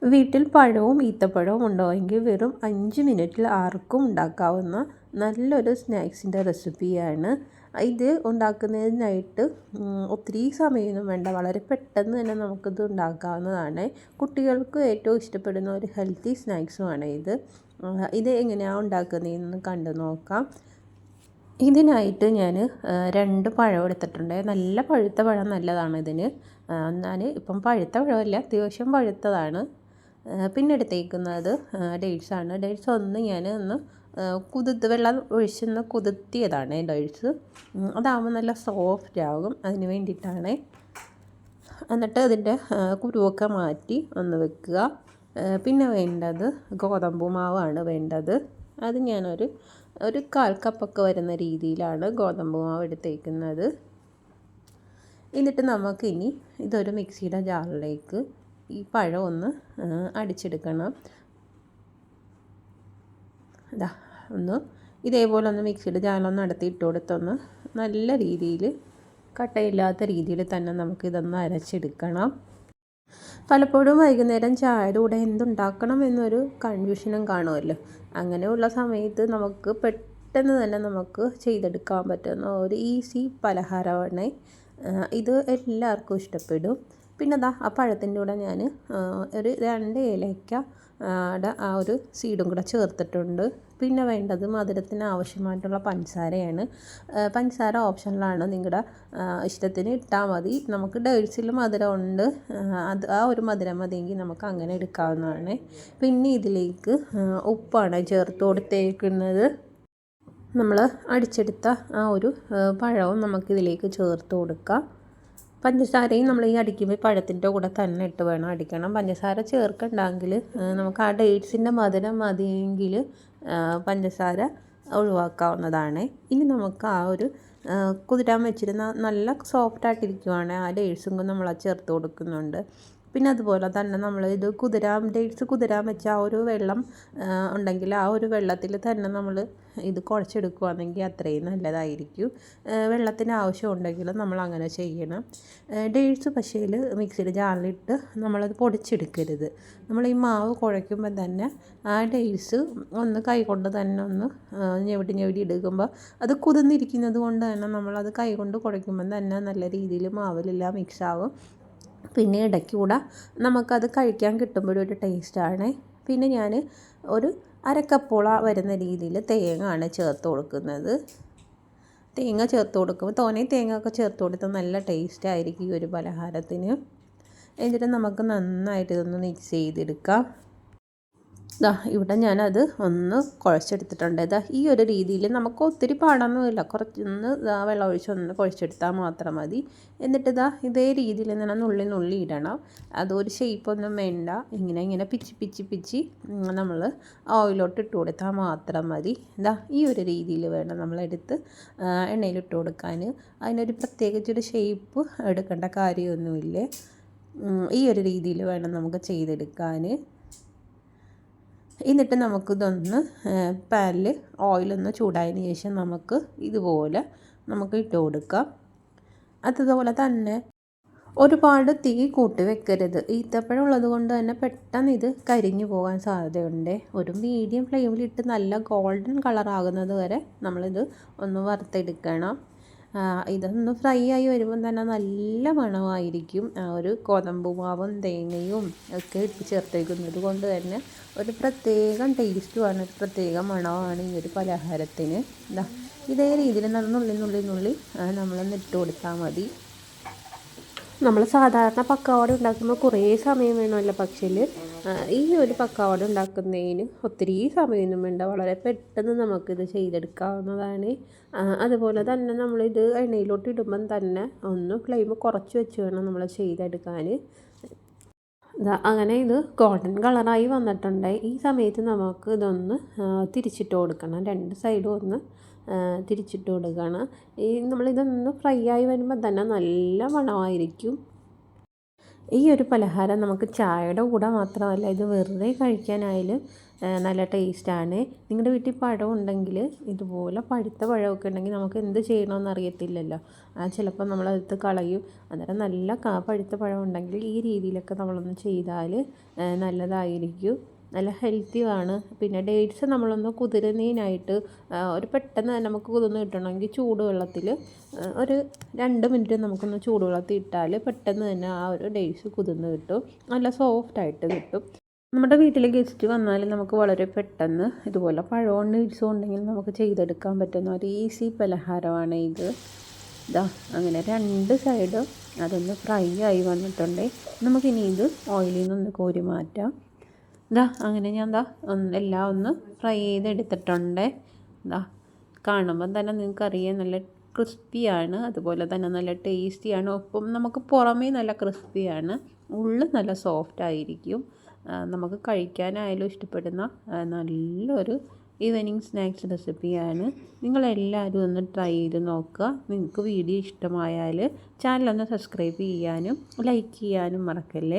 വീട്ടിൽ പഴവും ഈത്തപ്പഴവും ഉണ്ടെങ്കിൽ വെറും 5 മിനിറ്റിൽ ആർക്കും ഉണ്ടാക്കാവുന്ന നല്ലൊരു സ്നാക്സിൻ്റെ റെസിപ്പിയാണ്. ഇത് ഉണ്ടാക്കുന്നതിനായിട്ട് ഒത്തിരി സമയമൊന്നും വേണ്ട, വളരെ പെട്ടെന്ന് തന്നെ നമുക്കിത് ഉണ്ടാക്കാവുന്നതാണ്. കുട്ടികൾക്ക് ഏറ്റവും ഇഷ്ടപ്പെടുന്ന ഒരു ഹെൽത്തി സ്നാക്സുമാണ് ഇത്. ഇത് എങ്ങനെയാണ് ഉണ്ടാക്കുന്നതെന്ന് കണ്ടു നോക്കാം. ഇതിനായിട്ട് ഞാൻ 2 പഴം എടുത്തിട്ടുണ്ട്. നല്ല പഴുത്ത പഴം നല്ലതാണ് ഇതിന്. ഞാൻ ഇപ്പം പഴുത്ത പഴമല്ല, അത്യാവശ്യം പഴുത്തതാണ്. പിന്നെ എടുത്തേക്കുന്നത് ഡേറ്റ്സാണ്. ഡേറ്റ്സ് ഒന്ന് വെള്ളം ഒഴിച്ചൊന്ന് കുതിർത്തിയതാണ് ഡേറ്റ്സ്. അതാകുമ്പോൾ നല്ല സോഫ്റ്റ് ആകും, അതിന് വേണ്ടിയിട്ടാണ്. എന്നിട്ട് അതിൻ്റെ കുരുവൊക്കെ മാറ്റി ഒന്ന് വെക്കുക. പിന്നെ വേണ്ടത് ഗോതമ്പ് മാവാണ് വേണ്ടത്. അത് ഞാനൊരു 1/4 കപ്പൊക്കെ വരുന്ന രീതിയിലാണ് ഗോതമ്പ് മാവ് എടുത്തേക്കുന്നത്. എന്നിട്ട് നമുക്കിനി ഇതൊരു മിക്സിയുടെ ജാറിലേക്ക് ഈ പഴം ഒന്ന് അടിച്ചെടുക്കണം. ഇതേപോലെ ഒന്ന് മിക്സിയുടെ ജാറിലൊന്ന് ഇട്ട് കൊടുത്തൊന്ന് നല്ല രീതിയിൽ കട്ടയില്ലാത്ത രീതിയിൽ തന്നെ നമുക്കിതൊന്ന് അരച്ചെടുക്കണം. പലപ്പോഴും വൈകുന്നേരം ചായയുടെ കൂടെ എന്തുണ്ടാക്കണം എന്നൊരു കൺഫ്യൂഷനും കാണുമല്ലോ. അങ്ങനെയുള്ള സമയത്ത് നമുക്ക് പെട്ടെന്ന് തന്നെ നമുക്ക് ചെയ്തെടുക്കാൻ പറ്റുന്ന ഒരു ഈസി പലഹാരമാണ് ഇത്. എല്ലാവർക്കും ഇഷ്ടപ്പെടും. പിന്നെ ആ പഴത്തിൻ്റെ കൂടെ ഞാൻ ഒരു 2 ഏലക്ക ആ ഒരു സീഡും കൂടെ ചേർത്തിട്ടുണ്ട്. പിന്നെ വേണ്ടത് മധുരത്തിന് ആവശ്യമായിട്ടുള്ള പഞ്ചസാരയാണ്. പഞ്ചസാര ഓപ്ഷനിലാണ്, നിങ്ങളുടെ ഇഷ്ടത്തിന് ഇട്ടാൽ മതി. നമുക്ക് ഡേറ്റ്സിൽ മധുരമുണ്ട്, ആ ഒരു മധുരം മതിയെങ്കിൽ നമുക്ക് അങ്ങനെ എടുക്കാവുന്നതാണ്. പിന്നെ ഇതിലേക്ക് ഉപ്പാണ് ചേർത്ത് കൊടുത്തേക്കുന്നത്. നമ്മൾ അടിച്ചെടുത്ത ആ ഒരു പഴവും നമുക്കിതിലേക്ക് ചേർത്ത് കൊടുക്കാം. പഞ്ചസാരയും നമ്മൾ ഈ അടിക്കുമ്പോൾ പഴത്തിൻ്റെ കൂടെ തന്നെ ഇട്ട് വേണം അടിക്കണം. പഞ്ചസാര ചേർക്കണ്ടെങ്കിൽ നമുക്ക് ആ ഡേറ്റ്സിൻ്റെ മധുരം മതിയെങ്കിൽ പഞ്ചസാര ഒഴിവാക്കാവുന്നതാണ്. ഇനി നമുക്ക് ആ ഒരു കുതിരാൻ വെച്ചിരുന്ന നല്ല സോഫ്റ്റായിട്ടിരിക്കുവാണ് ആ ഡേറ്റ്സും നമ്മൾ ചേർത്ത് കൊടുക്കുന്നുണ്ട്. പിന്നെ അതുപോലെ തന്നെ നമ്മൾ ഡേറ്റ്സ് കുതിരാൻ വെച്ച ആ ഒരു വെള്ളം ഉണ്ടെങ്കിൽ ആ ഒരു വെള്ളത്തിൽ തന്നെ നമ്മൾ ഇത് കുഴച്ചെടുക്കുകയാണെങ്കിൽ അത്രയും നല്ലതായിരിക്കും. വെള്ളത്തിന് ആവശ്യമുണ്ടെങ്കിൽ നമ്മൾ അങ്ങനെ ചെയ്യണം. ഡേറ്റ്സ് പക്ഷേ മിക്സിയുടെ ജാറിലിട്ട് നമ്മളത് പൊടിച്ചെടുക്കരുത്. നമ്മൾ ഈ മാവ് കുഴയ്ക്കുമ്പോൾ തന്നെ ആ ഡേറ്റ്സ് ഒന്ന് കൈകൊണ്ട് തന്നെ ഒന്ന് ഞെവിടി എടുക്കുമ്പോൾ അത് കുതിർന്നിരിക്കുന്നത് കൊണ്ട് തന്നെ നമ്മളത് കൈകൊണ്ട് കുഴയ്ക്കുമ്പോൾ തന്നെ നല്ല രീതിയിൽ മാവിലെല്ലാം മിക്സാവും. പിന്നെ ഇടയ്ക്കൂടെ നമുക്കത് കഴിക്കാൻ കിട്ടുമ്പോഴൊരു ടേസ്റ്റാണ്. പിന്നെ ഞാൻ ഒരു 1/2 കപ്പോളം വരുന്ന രീതിയിൽ തേങ്ങ ആണ് ചേർത്ത് കൊടുക്കുന്നത്. തേങ്ങ ചേർത്ത് കൊടുക്കുമ്പോൾ തോനെ തേങ്ങ ഒക്കെ ചേർത്ത് കൊടുത്താൽ നല്ല ടേസ്റ്റായിരിക്കും ഈ ഒരു പലഹാരത്തിന്. എന്നിട്ട് നമുക്ക് നന്നായിട്ട് ഇതൊന്ന് മിക്സ് ചെയ്തെടുക്കാം. ഇവിടെ ഞാനത് ഒന്ന് കുഴച്ചെടുത്തിട്ടുണ്ട്. ഈ ഒരു രീതിയിൽ നമുക്ക് ഒത്തിരി പാടൊന്നുമില്ല, കുറച്ചൊന്ന് വെള്ളം ഒഴിച്ചൊന്ന് കുഴച്ചെടുത്താൽ മാത്രം മതി. എന്നിട്ട് ഇതേ രീതിയിൽ തന്നെ നുള്ളി ഇടണം. അതൊരു ഷേപ്പൊന്നും വേണ്ട. ഇങ്ങനെ പിച്ചി നമ്മൾ ഓയിലോട്ട് ഇട്ട് കൊടുത്താൽ മാത്രം മതി. ഈ ഒരു രീതിയിൽ വേണം നമ്മളെടുത്ത് എണ്ണയിലിട്ട് കൊടുക്കാൻ. അതിനൊരു പ്രത്യേകിച്ചൊരു ഷേപ്പ് എടുക്കേണ്ട കാര്യമൊന്നുമില്ല. ഈ ഒരു രീതിയിൽ വേണം നമുക്ക് ചെയ്തെടുക്കാൻ. എന്നിട്ട് നമുക്കിതൊന്ന് പാനിൽ ഓയിലൊന്ന് ചൂടായതിന് ശേഷം നമുക്ക് ഇതുപോലെ ഇട്ട് കൊടുക്കാം. അതുപോലെ തന്നെ ഒരുപാട് തീ കൂട്ടി വെക്കരുത്. ഈത്തപ്പഴം ഉള്ളത് കൊണ്ട് തന്നെ പെട്ടെന്ന് ഇത് കരിഞ്ഞു പോകാൻ സാധ്യതയുണ്ട്. ഒരു മീഡിയം ഫ്ലെയിമിലിട്ട് നല്ല ഗോൾഡൻ കളറാകുന്നത് വരെ നമ്മളിത് ഒന്ന് വറുത്തെടുക്കണം. ഇതൊന്ന് ഫ്രൈ ആയി വരുമ്പം തന്നെ നല്ല മണമായിരിക്കും. ഒരു ഗോതമ്പ് മാവും തേങ്ങയും ഒക്കെ ഇട്ട് ചേർത്തേക്കുന്നത് കൊണ്ട് തന്നെ ഒരു പ്രത്യേകം ടേസ്റ്റുമാണ്, ഒരു പ്രത്യേക മണമാണ് ഈ ഒരു പലഹാരത്തിന്. ഇതേ രീതിയിൽ നുള്ളി നമ്മളൊന്ന് ഇട്ട് കൊടുത്താൽ മതി. നമ്മൾ സാധാരണ പക്കാവട ഉണ്ടാക്കുമ്പോൾ കുറേ സമയം വേണമല്ലോ, പക്ഷേ ഈ ഒരു പക്കാവട ഉണ്ടാക്കുന്നതിന് ഒത്തിരി സമയമൊന്നും വേണ്ട, വളരെ പെട്ടെന്ന് നമുക്കിത് ചെയ്തെടുക്കാവുന്നതാണ്. അതുപോലെ തന്നെ നമ്മളിത് എണ്ണയിലോട്ട് ഇടുമ്പം തന്നെ ഒന്ന് ഫ്ലെയിം കുറച്ച് വെച്ച് വേണം നമ്മൾ ചെയ്തെടുക്കാൻ. അങ്ങനെ ഇത് ഗോൾഡൻ കളറായി വന്നിട്ടുണ്ട്. ഈ സമയത്ത് നമുക്ക് ഇതൊന്ന് തിരിച്ചിട്ട് കൊടുക്കണം. 2 സൈഡും ഒന്ന് തിരിച്ചിട്ട് കൊടുക്കണം. നമ്മളിതൊന്ന് ഫ്രൈ ആയി വരുമ്പോൾ തന്നെ നല്ല മണമായിരിക്കും. ഈ ഒരു പലഹാരം നമുക്ക് ചായയുടെ കൂടെ മാത്രമല്ല, ഇത് വെറുതെ കഴിക്കാനായാലും നല്ല ടേസ്റ്റാണ്. നിങ്ങളുടെ വീട്ടിൽ പഴം ഉണ്ടെങ്കിൽ, ഇതുപോലെ പഴുത്ത പഴമൊക്കെ ഉണ്ടെങ്കിൽ നമുക്ക് എന്ത് ചെയ്യണമെന്ന് അറിയത്തില്ലല്ലോ. ചിലപ്പോൾ നമ്മളതെടുത്ത് കളയും. അന്നേരം നല്ല പഴുത്ത പഴം ഉണ്ടെങ്കിൽ ഈ രീതിയിലൊക്കെ നമ്മളൊന്ന് ചെയ്താൽ നല്ലതായിരിക്കും. നല്ല ഹെൽത്തിയാണ്. പിന്നെ ഡേറ്റ്സ് നമ്മളൊന്ന് കുതിരുന്നതിനായിട്ട് ഒരു പെട്ടെന്ന് തന്നെ നമുക്ക് കുതിർന്ന് കിട്ടണമെങ്കിൽ ചൂടുവെള്ളത്തിൽ ഒരു 2 മിനിറ്റ് നമുക്കൊന്ന് ചൂടുവെള്ളത്തിൽ ഇട്ടാൽ പെട്ടെന്ന് തന്നെ ആ ഒരു ഡേറ്റ്സ് കുതിർന്ന് കിട്ടും. നല്ല സോഫ്റ്റായിട്ട് കിട്ടും. നമ്മുടെ വീട്ടിൽ ഗസ്റ്റ് വന്നാൽ നമുക്ക് വളരെ പെട്ടെന്ന് ഇതുപോലെ പഴവും ഡേറ്റ്സും ഉണ്ടെങ്കിൽ നമുക്ക് ചെയ്തെടുക്കാൻ പറ്റുന്ന ഒരു ഈസി പലഹാരമാണ് ഇത്. ഇതാ അങ്ങനെ 2 സൈഡും അതൊന്ന് ഫ്രൈ ആയി വന്നിട്ടുണ്ട്. നമുക്കിനി ഇത് ഓയിലിൽ നിന്നൊന്ന് കോരി മാറ്റാം. അങ്ങനെ ഞാൻ എല്ലാം ഒന്ന് ഫ്രൈ ചെയ്തെടുത്തിട്ടുണ്ട്. കാണുമ്പം തന്നെ നിങ്ങൾക്കറിയാം നല്ല ക്രിസ്പിയാണ്, അതുപോലെ തന്നെ നല്ല ടേസ്റ്റിയാണ്. ഒപ്പം നമുക്ക് പുറമേ നല്ല ക്രിസ്പിയാണ്, ഉള്ളിൽ നല്ല സോഫ്റ്റ് ആയിരിക്കും. നമുക്ക് കഴിക്കാനായാലും ഇഷ്ടപ്പെടുന്ന നല്ലൊരു ഈവനിങ് സ്നാക്സ് റെസിപ്പിയാണ്. നിങ്ങളെല്ലാവരും ഒന്ന് ട്രൈ ചെയ്ത് നോക്കുക. നിങ്ങൾക്ക് വീഡിയോ ഇഷ്ടമായാൽ ചാനലൊന്ന് സബ്സ്ക്രൈബ് ചെയ്യാനും ലൈക്ക് ചെയ്യാനും മറക്കല്ലേ.